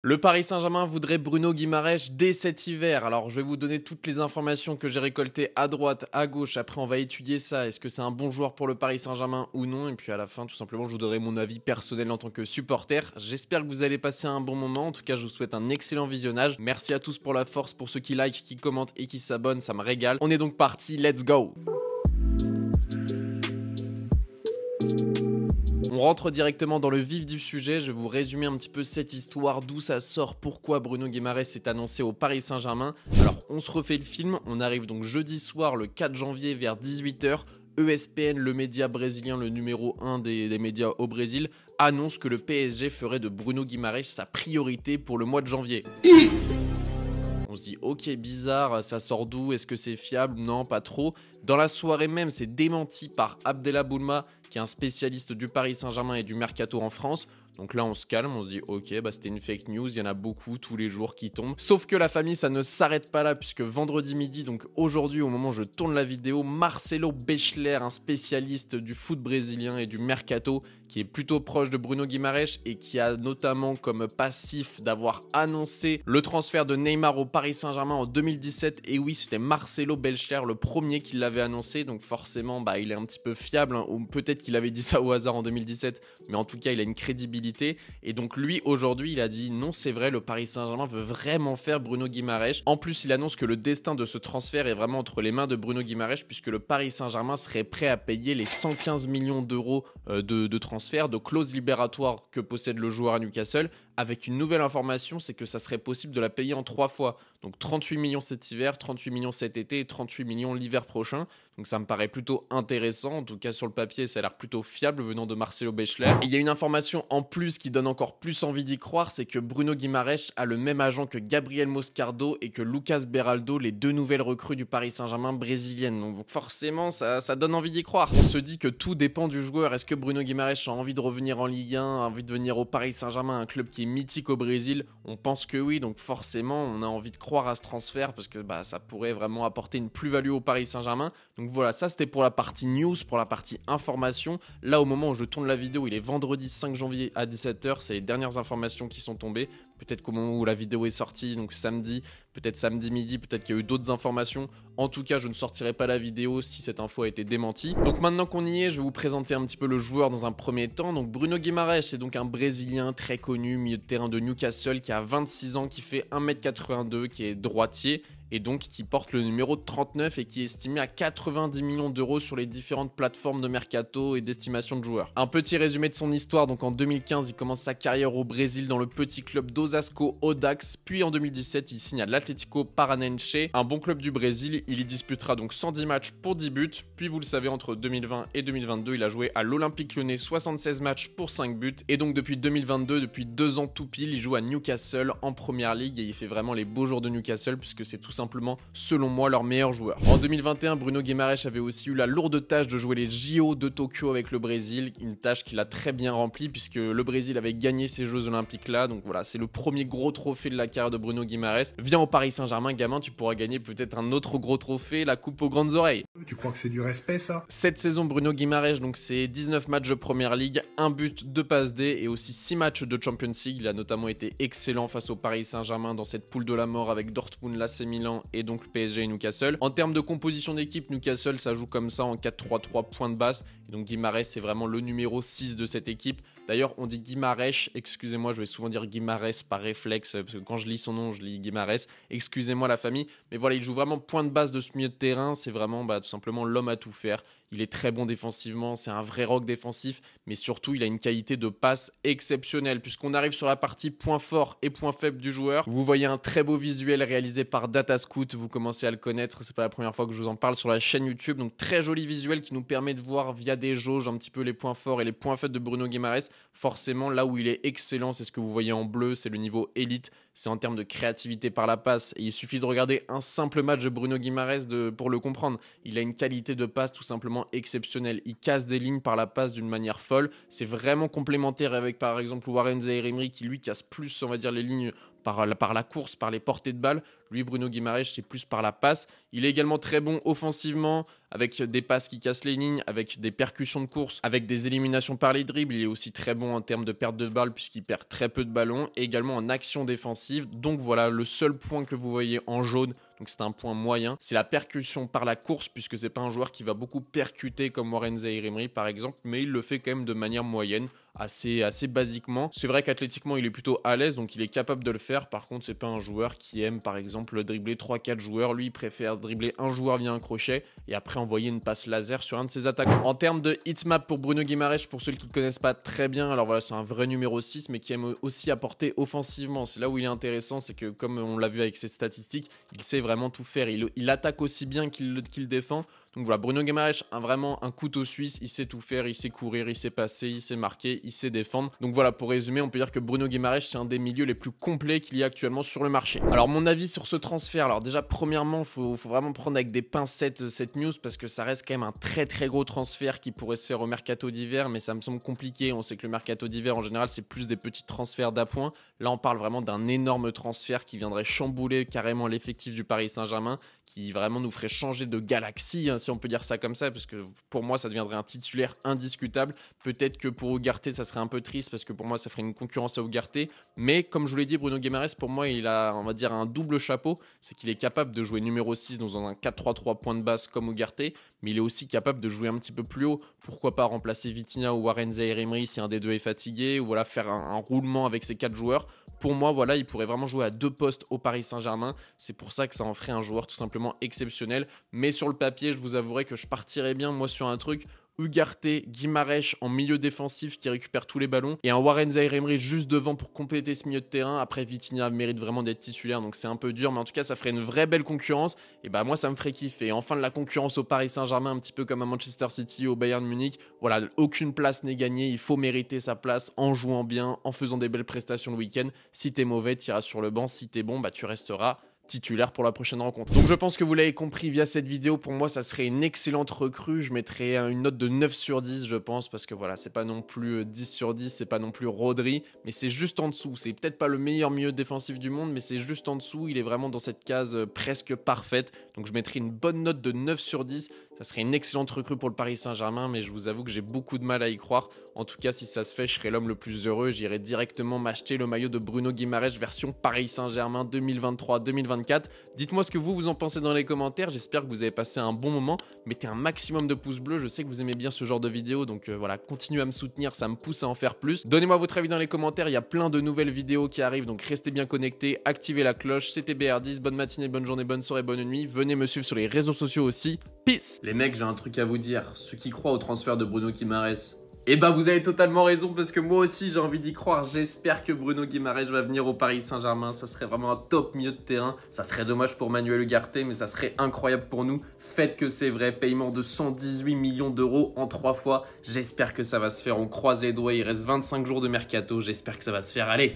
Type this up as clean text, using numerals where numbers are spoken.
Le Paris Saint-Germain voudrait Bruno Guimaraes dès cet hiver. Alors, je vais vous donner toutes les informations que j'ai récoltées à droite, à gauche. Après, on va étudier ça. Est-ce que c'est un bon joueur pour le Paris Saint-Germain ou non? Et puis à la fin, tout simplement, je vous donnerai mon avis personnel en tant que supporter. J'espère que vous allez passer un bon moment. En tout cas, je vous souhaite un excellent visionnage. Merci à tous pour la force, pour ceux qui like, qui commentent et qui s'abonnent. Ça me régale. On est donc parti. Let's go! On rentre directement dans le vif du sujet, je vais vous résumer un petit peu cette histoire, d'où ça sort, pourquoi Bruno Guimaraes s'est annoncé au Paris Saint-Germain. Alors on se refait le film, on arrive donc jeudi soir le 4 janvier vers 18h. ESPN, le média brésilien, le numéro 1 des médias au Brésil, annonce que le PSG ferait de Bruno Guimaraes sa priorité pour le mois de janvier. On se dit ok, bizarre, ça sort d'où? Est-ce que c'est fiable? Non, pas trop. Dans la soirée même, c'est démenti par Abdellah Boulma, qui est un spécialiste du Paris Saint-Germain et du mercato en France. Donc là, on se calme, on se dit ok, c'était une fake news, il y en a beaucoup tous les jours qui tombent. Sauf que la famille, ça ne s'arrête pas là, puisque vendredi midi, donc aujourd'hui, au moment où je tourne la vidéo, Marcelo Bechler, un spécialiste du foot brésilien et du mercato, qui est plutôt proche de Bruno Guimaraes et qui a notamment comme passif d'avoir annoncé le transfert de Neymar au Paris Saint-Germain en 2017. Et oui, c'était Marcelo Bechler le premier qui l'avait annoncé, donc forcément, il est un petit peu fiable, hein, ou peut-être qu'il avait dit ça au hasard en 2017, mais en tout cas, il a une crédibilité. Et donc lui, aujourd'hui, il a dit non, c'est vrai, le Paris Saint-Germain veut vraiment faire Bruno Guimaraes. En plus, il annonce que le destin de ce transfert est vraiment entre les mains de Bruno Guimaraes, puisque le Paris Saint-Germain serait prêt à payer les 115 millions d'euros de transfert, de clause libératoire que possède le joueur à Newcastle, avec une nouvelle information, c'est que ça serait possible de la payer en 3 fois. Donc 38 millions cet hiver, 38 millions cet été et 38 millions l'hiver prochain. Donc ça me paraît plutôt intéressant, en tout cas sur le papier ça a l'air plutôt fiable venant de Marcelo Bechler. Et il y a une information en plus qui donne encore plus envie d'y croire, c'est que Bruno Guimaraes a le même agent que Gabriel Moscardo et que Lucas Beraldo, les deux nouvelles recrues du Paris Saint-Germain brésiliennes. Donc forcément ça donne envie d'y croire. On se dit que tout dépend du joueur. Est-ce que Bruno Guimaraes a envie de revenir en Ligue 1, a envie de venir au Paris Saint-Germain, un club qui est mythique au Brésil? On pense que oui, donc forcément on a envie de croire à ce transfert parce que ça pourrait vraiment apporter une plus-value au Paris Saint-Germain. Donc voilà, ça c'était pour la partie news, pour la partie information. Là au moment où je tourne la vidéo, il est vendredi 5 janvier à 17h, c'est les dernières informations qui sont tombées. Peut-être qu'au moment où la vidéo est sortie, donc samedi, peut-être samedi midi, peut-être qu'il y a eu d'autres informations. En tout cas, je ne sortirai pas la vidéo si cette info a été démentie. Donc maintenant qu'on y est, je vais vous présenter un petit peu le joueur dans un premier temps. Donc Bruno Guimaraes, c'est donc un Brésilien très connu, milieu de terrain de Newcastle, qui a 26 ans, qui fait 1m82, qui est droitier, et donc qui porte le numéro 39 et qui est estimé à 90 millions d'euros sur les différentes plateformes de mercato et d'estimation de joueurs. Un petit résumé de son histoire, donc en 2015, il commence sa carrière au Brésil dans le petit club d'Osasco Audax, puis en 2017, il signe à l'Atlético Paranense, un bon club du Brésil. Il y disputera donc 110 matchs pour 10 buts, puis vous le savez, entre 2020 et 2022, il a joué à l'Olympique Lyonnais 76 matchs pour 5 buts, et donc depuis 2022, depuis 2 ans tout pile, il joue à Newcastle en Première Ligue, et il fait vraiment les beaux jours de Newcastle, puisque c'est tout simplement, selon moi, leur meilleur joueur. En 2021, Bruno Guimaraes avait aussi eu la lourde tâche de jouer les JO de Tokyo avec le Brésil, une tâche qu'il a très bien remplie, puisque le Brésil avait gagné ces Jeux Olympiques là, donc voilà, c'est le premier gros trophée de la carrière de Bruno Guimaraes. Viens au Paris Saint-Germain, gamin, tu pourras gagner peut-être un autre gros trophée, la coupe aux grandes oreilles. Tu crois que c'est du respect, ça? Cette saison, Bruno Guimaraes, donc c'est 19 matchs de Première Ligue, 1 but, 2 passes D et aussi 6 matchs de Champions League. Il a notamment été excellent face au Paris Saint-Germain dans cette poule de la mort avec Dortmund, l'AC Milan et donc le PSG et Newcastle. En termes de composition d'équipe, Newcastle, ça joue comme ça en 4-3-3 point de basse. Et donc Guimaraes, c'est vraiment le numéro 6 de cette équipe. D'ailleurs, on dit Guimaraes, excusez-moi, je vais souvent dire Guimaraes par réflexe, parce que quand je lis son nom, je lis Guimaraes. Excusez-moi la famille, mais voilà, il joue vraiment point de base de ce milieu de terrain. C'est vraiment tout simplement l'homme à tout faire. Il est très bon défensivement, c'est un vrai rock défensif, mais surtout, il a une qualité de passe exceptionnelle. Puisqu'on arrive sur la partie points forts et points faibles du joueur, vous voyez un très beau visuel réalisé par Datascout, vous commencez à le connaître, c'est pas la première fois que je vous en parle sur la chaîne YouTube, donc très joli visuel qui nous permet de voir via des jauges un petit peu les points forts et les points faibles de Bruno Guimaraes. Forcément, là où il est excellent, c'est ce que vous voyez en bleu, c'est le niveau élite, c'est en termes de créativité par la passe, et il suffit de regarder un simple match de Bruno Guimaraes pour le comprendre. Il a une qualité de passe tout simplement exceptionnelle, il casse des lignes par la passe d'une manière folle, c'est vraiment complémentaire avec par exemple Warren Zaïre-Emery qui lui casse plus, on va dire, les lignes par la course, par les portées de balle. Lui, Bruno Guimaraes, c'est plus par la passe. Il est également très bon offensivement, avec des passes qui cassent les lignes, avec des percussions de course, avec des éliminations par les dribbles. Il est aussi très bon en termes de perte de balle, puisqu'il perd très peu de ballons, et également en action défensive. Donc voilà, le seul point que vous voyez en jaune, donc c'est un point moyen, c'est la percussion par la course, puisque c'est pas un joueur qui va beaucoup percuter comme Warren Zaïre-Emery par exemple, mais il le fait quand même de manière moyenne, assez basiquement. C'est vrai qu'athlétiquement il est plutôt à l'aise, donc il est capable de le faire. Par contre, c'est pas un joueur qui aime par exemple dribbler 3-4 joueurs. Lui, il préfère dribbler un joueur via un crochet et après envoyer une passe laser sur un de ses attaquants. En termes de hitmap pour Bruno Guimaraes, pour ceux qui ne connaissent pas très bien, alors voilà, c'est un vrai numéro 6, mais qui aime aussi apporter offensivement. C'est là où il est intéressant, c'est que comme on l'a vu avec ses statistiques, il sait vraiment tout faire. Il attaque aussi bien qu'il défend. Donc voilà, Bruno Guimaraes a vraiment un couteau suisse, il sait tout faire, il sait courir, il sait passer, il sait marquer, il sait défendre. Donc voilà, pour résumer, on peut dire que Bruno Guimaraes, c'est un des milieux les plus complets qu'il y a actuellement sur le marché. Alors mon avis sur ce transfert, alors déjà premièrement, faut vraiment prendre avec des pincettes cette news parce que ça reste quand même un très gros transfert qui pourrait se faire au mercato d'hiver, mais ça me semble compliqué. On sait que le mercato d'hiver en général c'est plus des petits transferts d'appoint. Là on parle vraiment d'un énorme transfert qui viendrait chambouler carrément l'effectif du Paris Saint-Germain, qui vraiment nous ferait changer de galaxie, hein, si on peut dire ça comme ça, parce que pour moi ça deviendrait un titulaire indiscutable. Peut-être que pour Ugarte ça serait un peu triste parce que pour moi ça ferait une concurrence à Ugarte, mais comme je vous l'ai dit, Bruno Guimaraes pour moi il a, on va dire, un double chapeau, c'est qu'il est capable de jouer numéro 6 dans un 4-3-3 point de base comme Ugarte, mais il est aussi capable de jouer un petit peu plus haut. Pourquoi pas remplacer Vitinha ou Warren Zaïre-Emery si un des deux est fatigué, ou voilà, faire un roulement avec ces 4 joueurs. Pour moi, voilà, il pourrait vraiment jouer à 2 postes au Paris Saint-Germain. C'est pour ça que ça en ferait un joueur tout simplement exceptionnel. Mais sur le papier, je vous avouerai que je partirais bien, moi, sur un truc Ugarte, Guimaraes en milieu défensif qui récupère tous les ballons et un Warren Zaïre-Emery juste devant pour compléter ce milieu de terrain. Après, Vitinha mérite vraiment d'être titulaire, donc c'est un peu dur, mais en tout cas ça ferait une vraie belle concurrence et bah moi ça me ferait kiffer. Et enfin de la concurrence au Paris Saint-Germain, un petit peu comme à Manchester City, au Bayern Munich. Voilà, aucune place n'est gagnée, il faut mériter sa place en jouant bien, en faisant des belles prestations le week-end. Si t'es mauvais, tu iras sur le banc, si t'es bon, bah tu resteras titulaire pour la prochaine rencontre. Donc je pense que vous l'avez compris via cette vidéo, pour moi ça serait une excellente recrue. Je mettrais une note de 9 sur 10 je pense, parce que voilà, c'est pas non plus 10 sur 10, c'est pas non plus Rodri, mais c'est juste en dessous. C'est peut-être pas le meilleur milieu défensif du monde, mais c'est juste en dessous, il est vraiment dans cette case presque parfaite. Donc je mettrais une bonne note de 9 sur 10. Ça serait une excellente recrue pour le Paris Saint-Germain, mais je vous avoue que j'ai beaucoup de mal à y croire. En tout cas, si ça se fait, je serai l'homme le plus heureux. J'irai directement m'acheter le maillot de Bruno Guimaraes version Paris Saint-Germain 2023-2024. Dites-moi ce que vous en pensez dans les commentaires. J'espère que vous avez passé un bon moment. Mettez un maximum de pouces bleus. Je sais que vous aimez bien ce genre de vidéos, donc voilà, continuez à me soutenir, ça me pousse à en faire plus. Donnez-moi votre avis dans les commentaires. Il y a plein de nouvelles vidéos qui arrivent, donc restez bien connectés, activez la cloche. C'était BR10. Bonne matinée, bonne journée, bonne soirée, bonne nuit. Venez me suivre sur les réseaux sociaux aussi. Peace. Les mecs, j'ai un truc à vous dire. Ceux qui croient au transfert de Bruno Guimaraes, eh ben vous avez totalement raison, parce que moi aussi j'ai envie d'y croire. J'espère que Bruno Guimaraes va venir au Paris Saint-Germain. Ça serait vraiment un top milieu de terrain. Ça serait dommage pour Manuel Ugarte, mais ça serait incroyable pour nous. Faites que c'est vrai. Paiement de 118 millions d'euros en 3 fois. J'espère que ça va se faire. On croise les doigts. Il reste 25 jours de mercato. J'espère que ça va se faire. Allez!